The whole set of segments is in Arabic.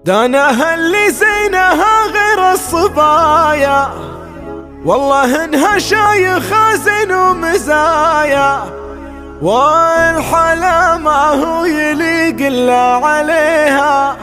دانها اللي زينها غير الصبايا، والله انها شايخة زين ومزايا، والحلا ما هو يليق الا عليها،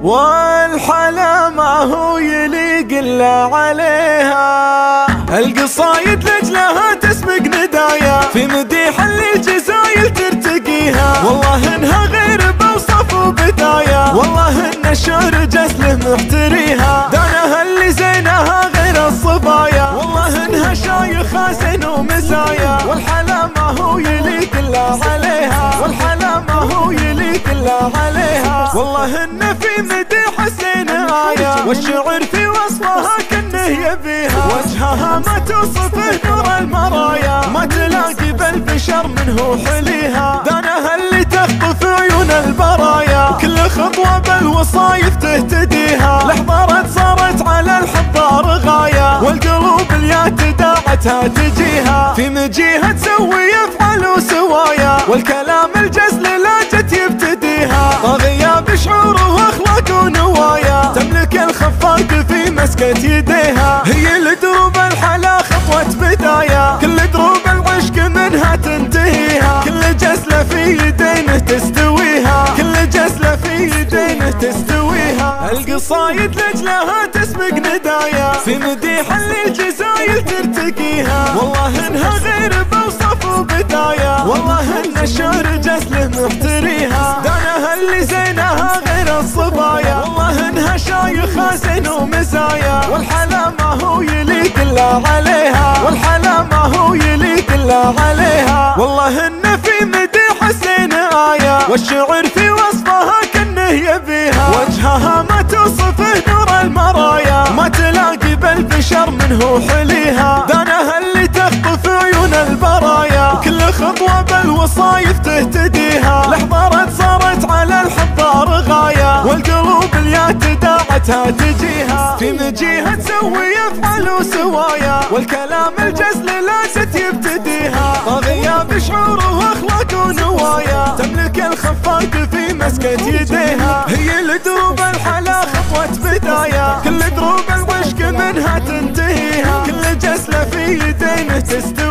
والحلا ما هو يليق الا عليها. القصايد لجلها تسبق ندايا، في مديح للجزايل ترتقيها، والله انها غير بوصف وبدايا، والله ان الشعر جسله محتريها. دانها اللي زينها غير الصبايا، والله انها شايخة زين ومزايا، والحلا ما هو يليق الا عليها، والحلا ما هو يليق الا عليها. والله ان في مديح حسين آية، والشعر في وصفها كنه يبيها، وجهها ما توصفه نور المرايا، ما تلاقي بالبشر منه حليها. دانها اللي تخطف عيون البرايا، وكل خطوة بالوصايف تهتديها، لحظارت صارت على الحضار غاية، والقلوب اليا تداعتها تجيها، في مجيها تسوي افعال وسوايا، والكلام الجزل لا جت يبتديها، طاغية بشعور واخلاق ونوايا، تملك الخفاق في مسكة يديها، هي لدروب الحلا خطوة بداية، كل دروب العشق منها تنتهيها، كل جسلة في يدينه تستويها، كل جسلة في يدينه تستويها. القصايد لجلها تسبق ندايا، في مديح للجزايل ترتقيها، والله انها غير بوصف وبدايا، والله ان الشعر جسله محتريها. دانها اللي زينها غير الصبايا، والله انها شايخة زين ومزايا، والحلا ما هو يليق الا عليها، والحلا ما هو يليق الا عليها. والله ان في مديح حسين آية، والشعر في وصفها كنه يبيها، وجهها ما توصفه نور المرايا، ما تلاقي بالبشر منه حليها. دانها اللي تخطف عيون البرايا، وكل خطوة بالوصايف تهتديها، لحظارت صارت على الحضار غاية، والقلوب اليا تداعتها تجيها، في مجيها تسوي افعال وسوايا، والكلام الجزل لا جت يبتديها، طاغية بشعور واخلاق ونوايا، تملك الخفاق في مسكة يديها، هي لدروب الحلا خطوة بداية، كل دروب العشق منها تنتهيها، كل جسلة في يدينه تستوي.